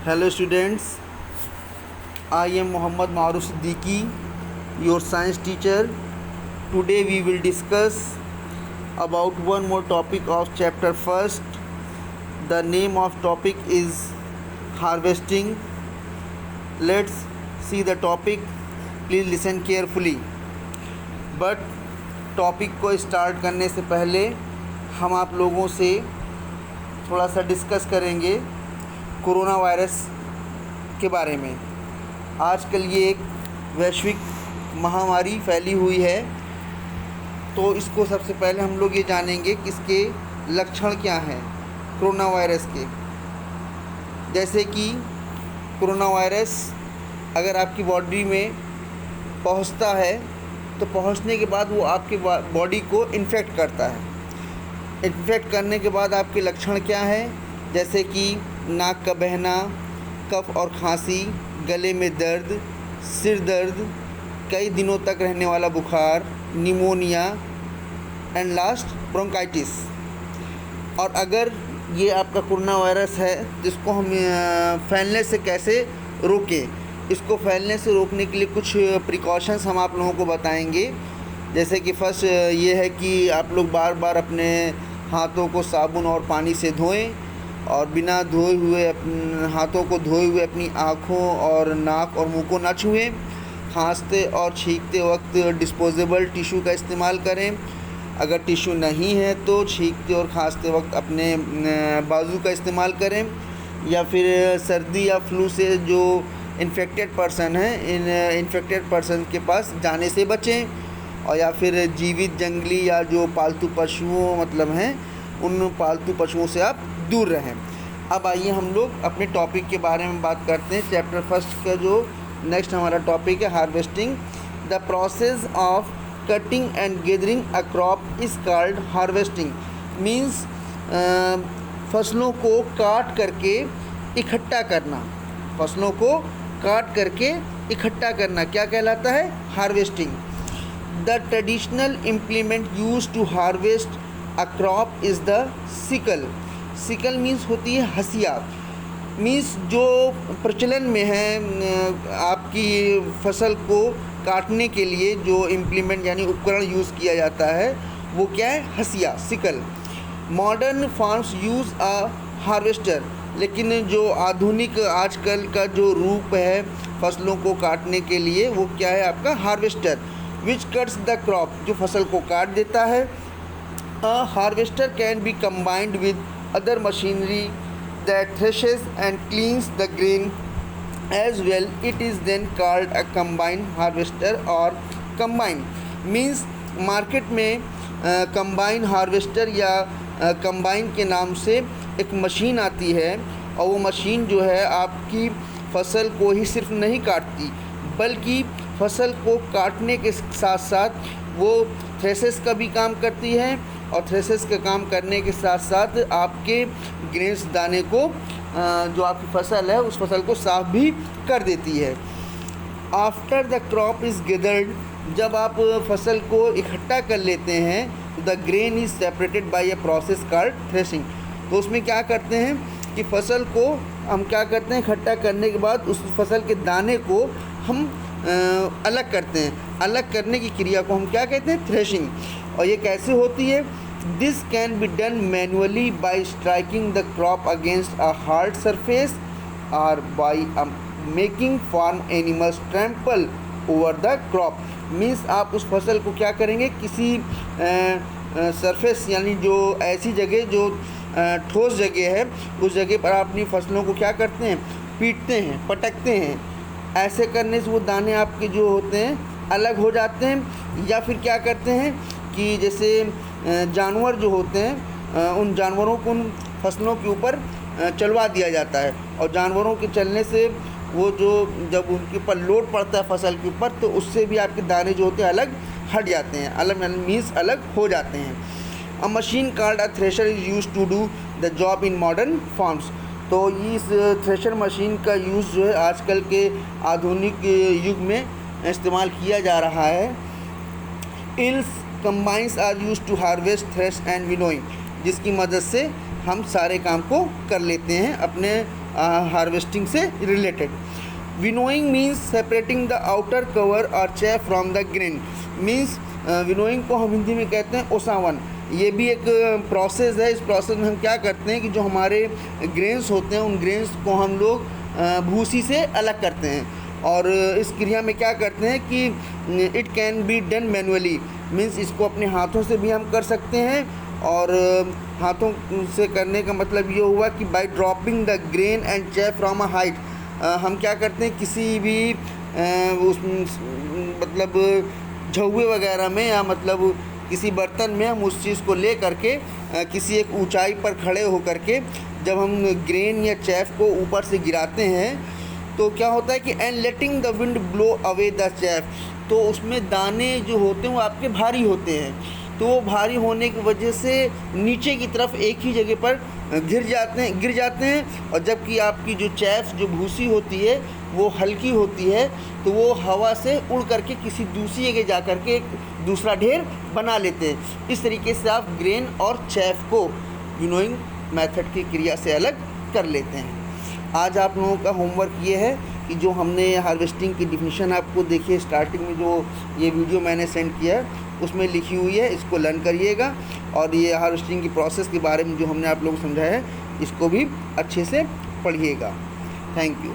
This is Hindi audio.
Hello students, I am Muhammad Maruf Siddiqui, your science teacher. Today we will discuss about one more topic of chapter first. The name of topic is harvesting. Let's see the topic. Please listen carefully. But topic को स्टार्ट करने से पहले हम आप लोगों से थोड़ा सा डिस्कस करेंगे कोरोना वायरस के बारे में। आजकल ये एक वैश्विक महामारी फैली हुई है, तो इसको सबसे पहले हम लोग ये जानेंगे कि इसके लक्षण क्या हैं कोरोना वायरस के। जैसे कि कोरोना वायरस अगर आपकी बॉडी में पहुंचता है तो पहुंचने के बाद वो आपके बॉडी को इन्फेक्ट करता है। इन्फेक्ट करने के बाद आपके लक्षण क्या हैं, जैसे कि नाक का बहना, कफ और खांसी, गले में दर्द, सिर दर्द, कई दिनों तक रहने वाला बुखार, निमोनिया एंड लास्ट ब्रोंकाइटिस। और अगर ये आपका कोरोना वायरस है जिसको हम फैलने से कैसे रोकें, इसको फैलने से रोकने के लिए कुछ प्रिकॉशंस हम आप लोगों को बताएंगे। जैसे कि फर्स्ट ये है कि आप लोग बार बार अपने हाथों को साबुन और पानी से धोएं और बिना धोए हुए हाथों को धोए हुए अपनी आँखों और नाक और मुंह को ना छुएं। खांसते और छींकते वक्त डिस्पोजेबल टिश्यू का इस्तेमाल करें। अगर टिश्यू नहीं है तो छींकते और खांसते वक्त अपने बाजू का इस्तेमाल करें। या फिर सर्दी या फ्लू से जो इन्फेक्टेड पर्सन है, इन इन्फेक्टेड पर्सन के पास जाने से बचें। और या फिर जीवित जंगली या जो पालतू पशुओं हैं उन पालतू पशुओं से आप दूर रहें। अब आइए हम लोग अपने टॉपिक के बारे में बात करते हैं। चैप्टर फर्स्ट का जो नेक्स्ट हमारा टॉपिक है harvesting. The process of cutting and gathering a crop is called harvesting. Means फसलों को काट करके इकट्ठा करना। फसलों को काट करके इकट्ठा करना क्या कहलाता है? Harvesting. The traditional implement use to harvest a crop is the sickle. Sickle means होती है हसिया। मीन्स जो प्रचलन में है आपकी फसल को काटने के लिए जो इम्प्लीमेंट यानी उपकरण यूज़ किया जाता है वो क्या है? हसिया, सिकल। मॉडर्न फार्म्स यूज़ अ हार्वेस्टर। लेकिन जो आधुनिक आजकल का जो रूप है फसलों को काटने के लिए वो क्या है? आपका harvester. Which cuts the crop, जो फसल को काट देता है। A harvester can be combined with other machinery that threshes and cleans the grain as well. It is then called a combine harvester और कम्बाइन। मीन्स मार्केट में कम्बाइन हार्वेस्टर या कम्बाइन के नाम से एक मशीन आती है, और वो मशीन जो है आपकी फसल को ही सिर्फ नहीं काटती बल्कि फसल को काटने के साथ साथ वो थ्रेसेस का भी काम करती है, और थ्रेसेस का काम करने के साथ साथ आपके ग्रेन्स दाने को जो आपकी फसल है उस फसल को साफ भी कर देती है। After the crop is gathered, जब आप फसल को इकट्ठा कर लेते हैं, the grain is separated by a process called threshing. तो उसमें क्या करते हैं कि फसल को हम क्या करते हैं, इकट्ठा करने के बाद उस फसल के दाने को हम अलग करते हैं। अलग करने की क्रिया को हम क्या कहते हैं? थ्रेशिंग। और ये कैसे होती है? This can be done manually by striking the crop against a hard surface और by making farm animals trample over the crop. Means आप उस फसल को क्या करेंगे, किसी सरफेस यानी जो ऐसी जगह जो ठोस जगह है उस जगह पर आप अपनी फसलों को क्या करते हैं? पीटते हैं, पटकते हैं। ऐसे करने से वो दाने आपके जो होते हैं अलग हो जाते हैं। या फिर क्या करते हैं कि जैसे जानवर जो होते हैं उन जानवरों को उन फसलों के ऊपर चलवा दिया जाता है, और जानवरों के चलने से वो जो जब उनके ऊपर लोड पड़ता है फसल के ऊपर तो उससे भी आपके दाने जो होते हैं अलग हट जाते हैं। अलग मीन्स अलग हो जाते हैं। A machine called a thresher is use to do the job in modern farms. तो इस थ्रेशर मशीन का यूज़ जो है आजकल के आधुनिक युग में इस्तेमाल किया जा रहा है। Ills combines are used to harvest, thresh and winnowing, जिसकी मदद से हम सारे काम को कर लेते हैं अपने हार्वेस्टिंग से related. Winnowing means separating the outer cover और chaff from the grain. Means winnowing को हम हिंदी में कहते हैं ओसावन। ये भी एक प्रोसेस है। इस प्रोसेस में हम क्या करते हैं कि जो हमारे ग्रेन्स होते हैं उन ग्रेन्स को हम लोग भूसी से अलग करते हैं। और इस क्रिया में क्या करते हैं कि it can be done manually. Means इसको अपने हाथों से भी हम कर सकते हैं। और हाथों से करने का मतलब ये हुआ कि by dropping the grain and chaff from a height. हम क्या करते हैं किसी भी उस मतलब झउए वगैरह में या मतलब किसी बर्तन में हम उस चीज़ को ले करके किसी एक ऊंचाई पर खड़े हो करके जब हम ग्रेन या चैफ को ऊपर से गिराते हैं तो क्या होता है कि and letting the wind blow away the chaff, तो उसमें दाने जो होते हैं वो आपके भारी होते हैं। तो वो भारी होने की वजह से नीचे की तरफ एक ही जगह पर गिर जाते हैं। और जबकि आपकी जो चैफ जो भूसी होती है वो हल्की होती है, तो वो हवा से उड़ करके किसी दूसरी जगह जा करके एक दूसरा ढेर बना लेते हैं। इस तरीके से आप ग्रेन और चैफ को विनोइंग मेथड की क्रिया से अलग कर लेते हैं। आज आप लोगों का होमवर्क ये है कि जो हमने हार्वेस्टिंग की डिफिनीशन आपको देखिए स्टार्टिंग में जो ये वीडियो मैंने सेंड किया है उसमें लिखी हुई है, इसको लर्न करिएगा। और ये हार्वेस्टिंग की प्रोसेस के बारे में जो हमने आप लोगों को समझाया है इसको भी अच्छे से पढ़िएगा। Thank you.